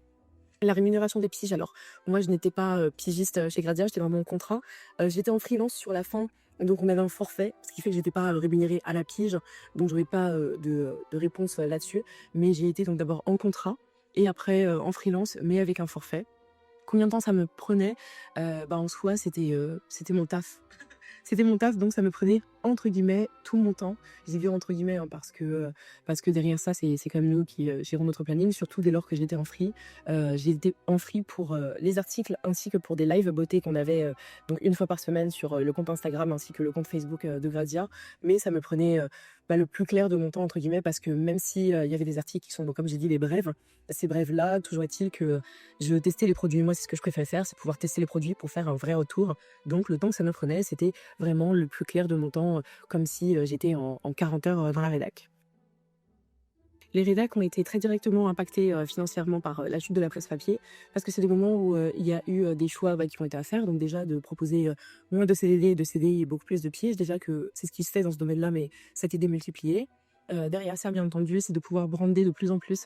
La rémunération des piges, alors, moi je n'étais pas pigiste chez Grazia, j'étais vraiment en contrat. J'étais en freelance sur la fin, donc on avait un forfait, ce qui fait que j'étais pas rémunérée à la pige, donc j'aurais pas de réponse là-dessus. Mais j'ai été donc d'abord en contrat, et après en freelance, mais avec un forfait. Combien de temps ça me prenait En soi, c'était mon taf. C'était mon taf, donc ça me prenait entre guillemets tout mon temps. Je dis bien entre guillemets parce que derrière ça, c'est quand même nous qui gérons notre planning, surtout dès lors que j'étais en free. J'étais en free pour les articles ainsi que pour des live beauté qu'on avait donc une fois par semaine sur le compte Instagram ainsi que le compte Facebook de Grazia. Mais ça me prenait le plus clair de mon temps entre guillemets parce que même si il y avait des articles qui sont donc, comme j'ai dit, des brèves, ces brèves-là, toujours est-il que je testais les produits. Moi, c'est ce que je préfère faire, c'est pouvoir tester les produits pour faire un vrai retour. Donc le temps que ça me prenait, c'était vraiment le plus clair de mon temps, comme si j'étais en 40 heures dans la rédac. Les rédacs ont été très directement impactés financièrement par la chute de la presse papier, parce que c'est des moments où il y a eu des choix qui ont été à faire, donc déjà de proposer moins de CDD, de CDI et beaucoup plus de pièges, déjà que c'est ce qui se fait dans ce domaine-là, mais ça a été démultiplié. Derrière ça, bien entendu, c'est de pouvoir brander de plus en plus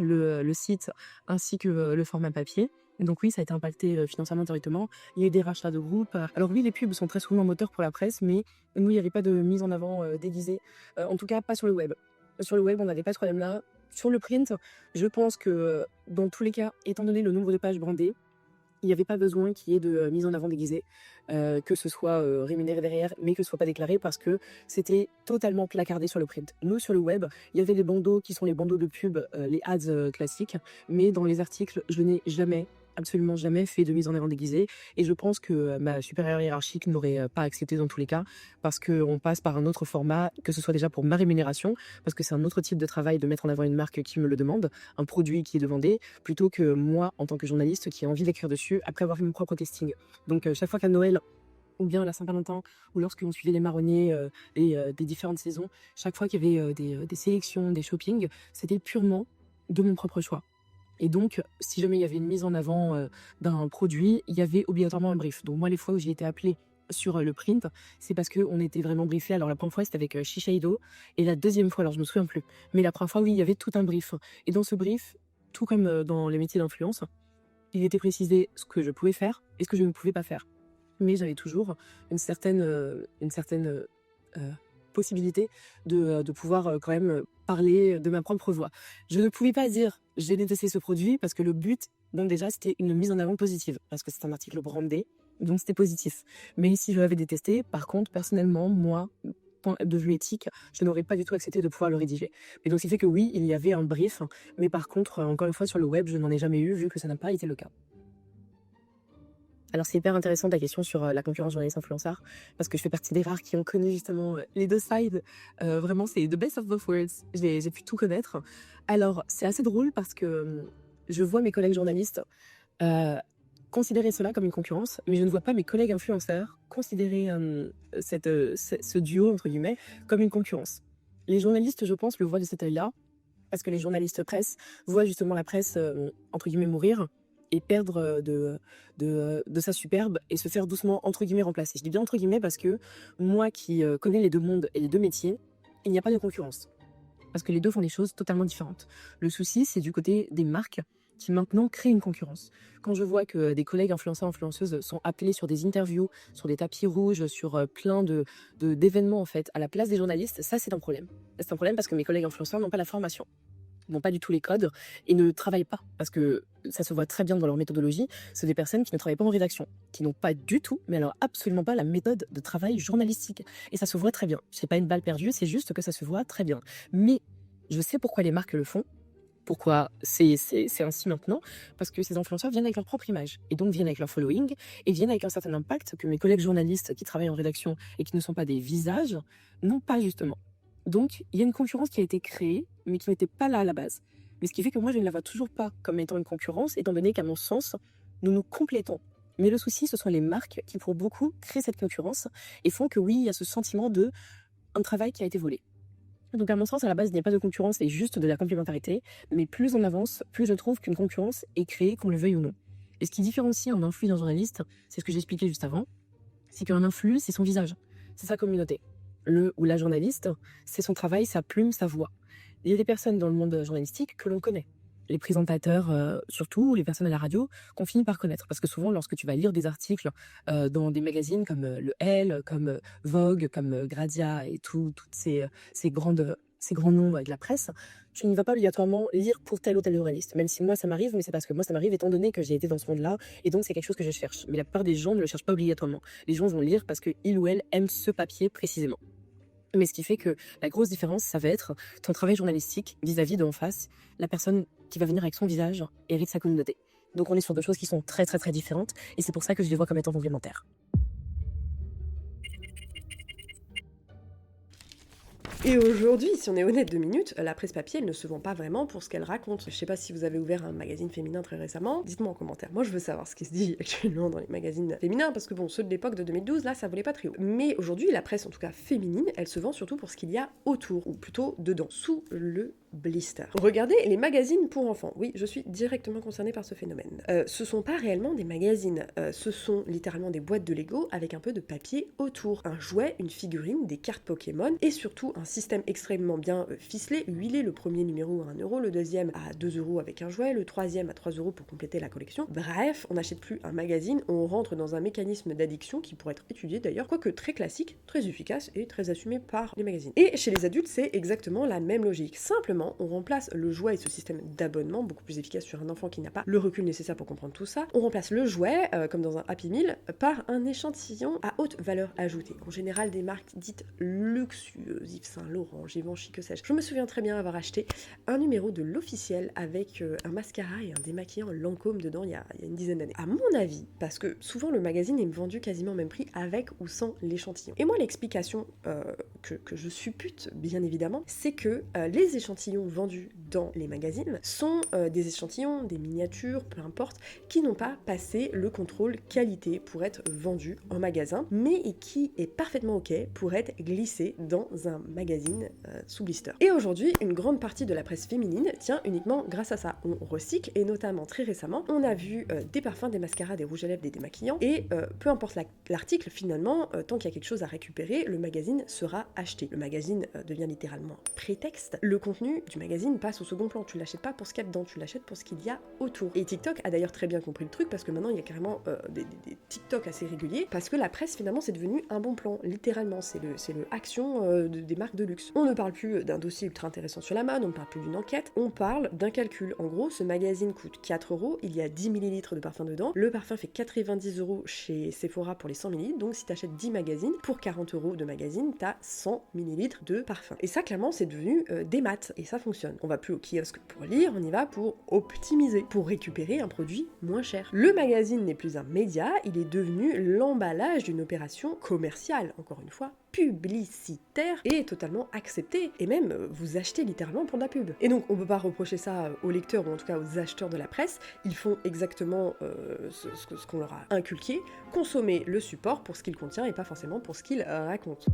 le site ainsi que le format papier. Donc oui, ça a été impacté financièrement directement. Il y a eu des rachats de groupes. Alors oui, les pubs sont très souvent moteurs pour la presse, mais nous, il n'y avait pas de mise en avant déguisée. En tout cas, pas sur le web. Sur le web, on n'avait pas ce problème-là. Sur le print, je pense que dans tous les cas, étant donné le nombre de pages brandées, il n'y avait pas besoin qu'il y ait de mise en avant déguisée, que ce soit rémunéré derrière, mais que ce soit pas déclaré parce que c'était totalement placardé sur le print. Nous, sur le web, il y avait des bandeaux qui sont les bandeaux de pub, les ads classiques, mais dans les articles, je n'ai jamais, absolument jamais fait de mise en avant déguisée et je pense que ma supérieure hiérarchique n'aurait pas accepté dans tous les cas parce qu'on passe par un autre format, que ce soit déjà pour ma rémunération, parce que c'est un autre type de travail de mettre en avant une marque qui me le demande, un produit qui est demandé, plutôt que moi en tant que journaliste qui ai envie d'écrire dessus après avoir fait mon propre testing. Donc chaque fois qu'à Noël ou bien à la Saint-Valentin, ou lorsqu'on suivait les marronniers des différentes saisons, chaque fois qu'il y avait des sélections, des shoppings, c'était purement de mon propre choix. Et donc, si jamais il y avait une mise en avant d'un produit, il y avait obligatoirement un brief. Donc moi, les fois où j'ai été appelée sur le print, c'est parce qu'on était vraiment briefé. Alors la première fois, c'était avec Shiseido, et la deuxième fois, alors je me souviens plus, mais la première fois, oui, il y avait tout un brief. Et dans ce brief, tout comme dans les métiers d'influence, il était précisé ce que je pouvais faire et ce que je ne pouvais pas faire. Mais j'avais toujours une certaine possibilité de pouvoir quand même parler de ma propre voix. Je ne pouvais pas dire j'ai détesté ce produit parce que le but, donc déjà, c'était une mise en avant positive parce que c'est un article brandé, donc c'était positif. Mais si je l'avais détesté, par contre, personnellement, moi, point de vue éthique, je n'aurais pas du tout accepté de pouvoir le rédiger. Et donc, ce qui fait que oui, il y avait un brief, mais par contre, encore une fois, sur le web, je n'en ai jamais eu vu que ça n'a pas été le cas. Alors c'est hyper intéressant ta question sur la concurrence journaliste-influenceur, parce que je fais partie des rares qui ont connu justement les deux sides. Vraiment, c'est the best of both worlds. J'ai pu tout connaître. Alors c'est assez drôle parce que je vois mes collègues journalistes considérer cela comme une concurrence, mais je ne vois pas mes collègues influenceurs considérer ce duo, entre guillemets, comme une concurrence. Les journalistes, je pense, le voient de cet œil-là, parce que les journalistes presse voient justement la presse, entre guillemets, mourir et perdre de sa superbe et se faire doucement, entre guillemets, remplacer. Je dis bien entre guillemets parce que moi qui connais les deux mondes et les deux métiers, il n'y a pas de concurrence. Parce que les deux font des choses totalement différentes. Le souci, c'est du côté des marques qui maintenant créent une concurrence. Quand je vois que des collègues influenceurs, influenceuses sont appelés sur des interviews, sur des tapis rouges, sur plein d'événements en fait, à la place des journalistes, ça c'est un problème. C'est un problème parce que mes collègues influenceurs n'ont pas la formation, n'ont pas du tout les codes et ne travaillent pas parce que ça se voit très bien dans leur méthodologie. C'est des personnes qui ne travaillent pas en rédaction, qui n'ont pas du tout, mais alors absolument pas la méthode de travail journalistique. Et ça se voit très bien. C'est pas une balle perdue, c'est juste que ça se voit très bien. Mais je sais pourquoi les marques le font. Pourquoi c'est ainsi maintenant? Parce que ces influenceurs viennent avec leur propre image et donc viennent avec leur following et viennent avec un certain impact que mes collègues journalistes qui travaillent en rédaction et qui ne sont pas des visages n'ont pas justement. Donc il y a une concurrence qui a été créée mais qui n'était pas là à la base. Mais ce qui fait que moi je ne la vois toujours pas comme étant une concurrence étant donné qu'à mon sens nous nous complétons. Mais le souci ce sont les marques qui pour beaucoup créent cette concurrence et font que oui il y a ce sentiment de un travail qui a été volé. Donc à mon sens, à la base, il n'y a pas de concurrence, c'est juste de la complémentarité. Mais plus on avance, plus je trouve qu'une concurrence est créée, qu'on le veuille ou non. Et ce qui différencie un influ d'un journaliste, c'est ce que j'expliquais juste avant, c'est qu'un influ, c'est son visage, c'est sa communauté. Le ou la journaliste, c'est son travail, sa plume, sa voix. Il y a des personnes dans le monde journalistique que l'on connaît. Les présentateurs, surtout, les personnes à la radio, qu'on finit par connaître. Parce que souvent, lorsque tu vas lire des articles dans des magazines comme le Elle, comme Vogue, comme Gradia et toutes ces grands noms de la presse, tu ne vas pas obligatoirement lire pour tel ou tel journaliste. Même si moi, ça m'arrive, mais c'est parce que moi, ça m'arrive étant donné que j'ai été dans ce monde-là. Et donc, c'est quelque chose que je cherche. Mais la plupart des gens ne le cherchent pas obligatoirement. Les gens vont lire parce qu'ils ou elles aiment ce papier précisément. Mais ce qui fait que la grosse différence, ça va être ton travail journalistique vis-à-vis de en face, la personne qui va venir avec son visage et avec sa communauté. Donc on est sur deux choses qui sont très très très différentes et c'est pour ça que je les vois comme étant complémentaires.
Et aujourd'hui, si on est honnête 2 minutes, la presse papier, elle ne se vend pas vraiment pour ce qu'elle raconte. Je sais pas si vous avez ouvert un magazine féminin très récemment, dites-moi en commentaire. Moi, je veux savoir ce qui se dit actuellement dans les magazines féminins, parce que bon, ceux de l'époque de 2012, là, ça volait pas très haut. Mais aujourd'hui, la presse, en tout cas féminine, elle se vend surtout pour ce qu'il y a autour, ou plutôt dedans, sous le blister. Regardez les magazines pour enfants. Oui, je suis directement concernée par ce phénomène. Ce sont pas réellement des magazines, ce sont littéralement des boîtes de Lego avec un peu de papier autour. Un jouet, une figurine, des cartes Pokémon et surtout un système extrêmement bien ficelé, huilé. Le premier numéro à 1 €, le deuxième à 2 € avec un jouet, le troisième à 3 € pour compléter la collection. Bref, on n'achète plus un magazine, on rentre dans un mécanisme d'addiction qui pourrait être étudié d'ailleurs, quoique très classique, très efficace et très assumé par les magazines. Et chez les adultes, c'est exactement la même logique. Simplement, on remplace le jouet et ce système d'abonnement, beaucoup plus efficace sur un enfant qui n'a pas le recul nécessaire pour comprendre tout ça, on remplace le jouet, comme dans un Happy Meal, par un échantillon à haute valeur ajoutée. En général, des marques dites luxueuses, Yves Saint Laurent, Givenchy, que sais-je. Je me souviens très bien avoir acheté un numéro de l'Officiel avec un mascara et un démaquillant Lancôme dedans il y a une dizaine d'années. À mon avis, parce que souvent le magazine est vendu quasiment au même prix avec ou sans l'échantillon. Et moi, l'explication que je suppute, bien évidemment, c'est que les échantillons vendus dans les magazines sont des échantillons, des miniatures, peu importe, qui n'ont pas passé le contrôle qualité pour être vendus en magasin, mais qui est parfaitement ok pour être glissé dans un magazine sous blister. Et aujourd'hui, une grande partie de la presse féminine tient uniquement grâce à ça. On recycle, et notamment très récemment, on a vu des parfums, des mascaras, des rouges à lèvres, des démaquillants, et peu importe l'article, finalement, tant qu'il y a quelque chose à récupérer, le magazine sera acheté. Le magazine devient littéralement un prétexte. Le contenu du magazine passe au second plan. Tu l'achètes pas pour ce qu'il y a dedans, tu l'achètes pour ce qu'il y a autour. Et TikTok a d'ailleurs très bien compris le truc, parce que maintenant il y a carrément des TikTok assez réguliers, parce que la presse finalement c'est devenu un bon plan, littéralement. C'est le action des marques de luxe. On ne parle plus d'un dossier ultra intéressant sur la mode, on ne parle plus d'une enquête, on parle d'un calcul. En gros, ce magazine coûte 4€, il y a 10 ml de parfum dedans, le parfum fait 90€ chez Sephora pour les 100 ml, donc si t'achètes 10 magazines, pour 40€ de magazine, t'as 100 ml de parfum. Et ça, clairement, c'est devenu des maths, et ça fonctionne. On va plus au kiosque pour lire, on y va pour optimiser, pour récupérer un produit moins cher. Le magazine n'est plus un média, il est devenu l'emballage d'une opération commerciale, encore une fois, publicitaire, et totalement accepté, et même vous achetez littéralement pour de la pub. Et donc on peut pas reprocher ça aux lecteurs, ou en tout cas aux acheteurs de la presse, ils font exactement ce qu'on leur a inculqué, consommer le support pour ce qu'il contient et pas forcément pour ce qu'il raconte.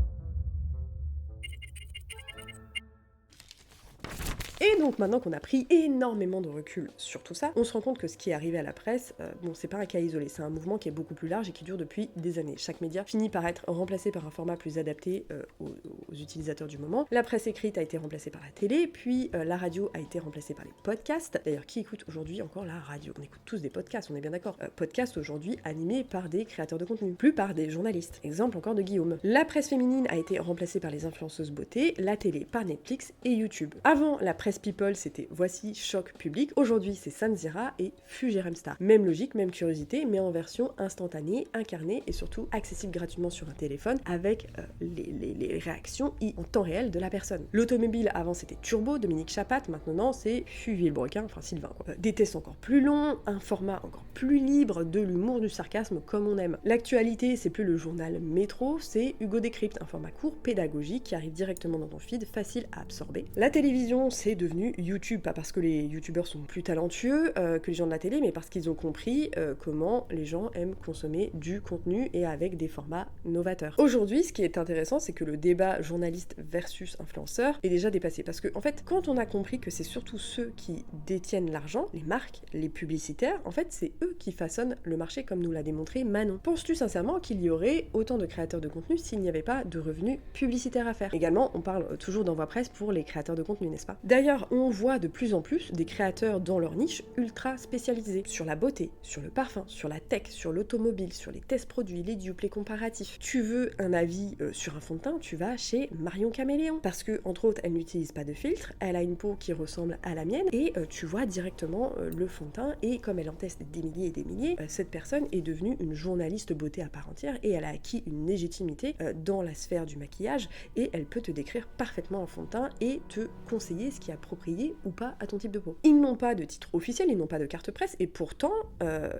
Et donc maintenant qu'on a pris énormément de recul sur tout ça, on se rend compte que ce qui est arrivé à la presse, bon, c'est pas un cas isolé, c'est un mouvement qui est beaucoup plus large et qui dure depuis des années. Chaque média finit par être remplacé par un format plus adapté aux utilisateurs du moment. La presse écrite a été remplacée par la télé, puis la radio a été remplacée par les podcasts. D'ailleurs, qui écoute aujourd'hui encore la radio? On écoute tous des podcasts, on est bien d'accord. Podcasts aujourd'hui animés par des créateurs de contenu, plus par des journalistes. Exemple encore de Guillaume. La presse féminine a été remplacée par les influenceuses beauté, la télé par Netflix et YouTube. Avant la presse people, c'était Voici, Choc Public. Aujourd'hui, c'est Sanzira et Fugerem Star. Même logique, même curiosité, mais en version instantanée, incarnée et surtout accessible gratuitement sur un téléphone avec les réactions en temps réel de la personne. L'automobile, avant, c'était Turbo, Dominique Chapat. Maintenant, c'est Fuvier le Brequin, enfin Sylvain. Des tests encore plus longs, un format encore plus libre, de l'humour, du sarcasme comme on aime. L'actualité, c'est plus le journal Métro, c'est Hugo Décrypte, un format court, pédagogique, qui arrive directement dans ton feed, facile à absorber. La télévision, c'est devenu YouTube, pas parce que les youtubeurs sont plus talentueux que les gens de la télé, mais parce qu'ils ont compris comment les gens aiment consommer du contenu et avec des formats novateurs. Aujourd'hui, ce qui est intéressant, c'est que le débat journaliste versus influenceur est déjà dépassé, parce que en fait, quand on a compris que c'est surtout ceux qui détiennent l'argent, les marques, les publicitaires, en fait, c'est eux qui façonnent le marché, comme nous l'a démontré Manon. Penses-tu sincèrement qu'il y aurait autant de créateurs de contenu s'il n'y avait pas de revenus publicitaires à faire? Également, on parle toujours d'envoi presse pour les créateurs de contenu, n'est-ce pas? D'ailleurs, on voit de plus en plus des créateurs dans leur niche ultra spécialisés, sur la beauté, sur le parfum, sur la tech, sur l'automobile, sur les tests produits, les dupes, les comparatifs. Tu veux un avis sur un fond de teint, tu vas chez Marion Caméléon, parce que, entre autres, elle n'utilise pas de filtre, elle a une peau qui ressemble à la mienne, et tu vois directement le fond de teint, et comme elle en teste des milliers et des milliers, cette personne est devenue une journaliste beauté à part entière, et elle a acquis une légitimité dans la sphère du maquillage, et elle peut te décrire parfaitement un fond de teint, et te conseiller ce qui est approprié ou pas à ton type de peau. Ils n'ont pas de titre officiel, ils n'ont pas de carte presse, et pourtant,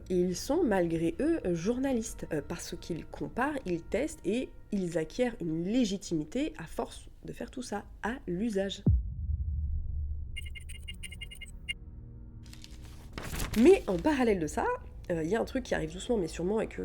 ils sont malgré eux journalistes, parce qu'ils comparent, ils testent, et ils acquièrent une légitimité à force de faire tout ça, à l'usage. Mais en parallèle de ça, il y a un truc qui arrive doucement mais sûrement et que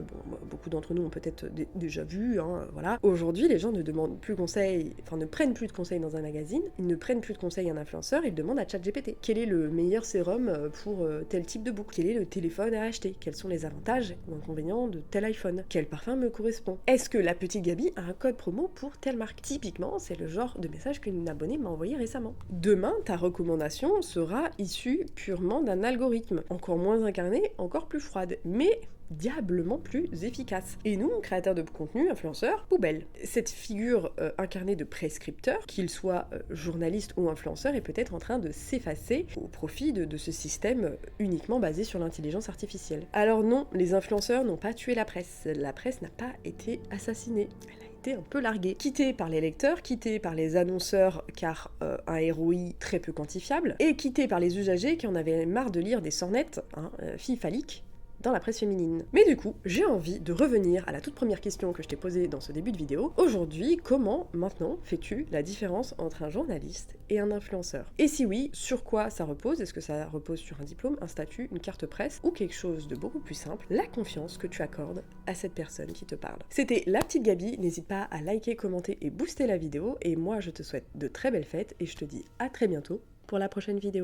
beaucoup d'entre nous ont peut-être déjà vu, voilà. Aujourd'hui, les gens ne demandent plus conseil, enfin ne prennent plus de conseils dans un magazine, ils ne prennent plus de conseils à un influenceur, ils demandent à ChatGPT. Quel est le meilleur sérum pour tel type de boucle? Quel est le téléphone à acheter? Quels sont les avantages ou inconvénients de tel iPhone? Quel parfum me correspond? Est-ce que la petite Gabi a un code promo pour telle marque? Typiquement, c'est le genre de message qu'une abonnée m'a envoyé récemment. Demain, ta recommandation sera issue purement d'un algorithme, encore moins incarné, encore plus froide, mais diablement plus efficace. Et nous, créateurs de contenu, influenceurs, poubelle. Cette figure incarnée de prescripteur, qu'il soit journaliste ou influenceur, est peut-être en train de s'effacer au profit de ce système uniquement basé sur l'intelligence artificielle. Alors non, les influenceurs n'ont pas tué la presse. La presse n'a pas été assassinée. Elle a été un peu larguée. Quittée par les lecteurs, quittée par les annonceurs car un ROI très peu quantifiable, et quittée par les usagers qui en avaient marre de lire des sornettes, filles phalliques, dans la presse féminine. Mais du coup, j'ai envie de revenir à la toute première question que je t'ai posée dans ce début de vidéo. Aujourd'hui, comment maintenant fais-tu la différence entre un journaliste et un influenceur? Et si oui, sur quoi ça repose? Est-ce que ça repose sur un diplôme, un statut, une carte presse ou quelque chose de beaucoup plus simple? La confiance que tu accordes à cette personne qui te parle. C'était la petite Gabi, n'hésite pas à liker, commenter et booster la vidéo et moi je te souhaite de très belles fêtes et je te dis à très bientôt pour la prochaine vidéo.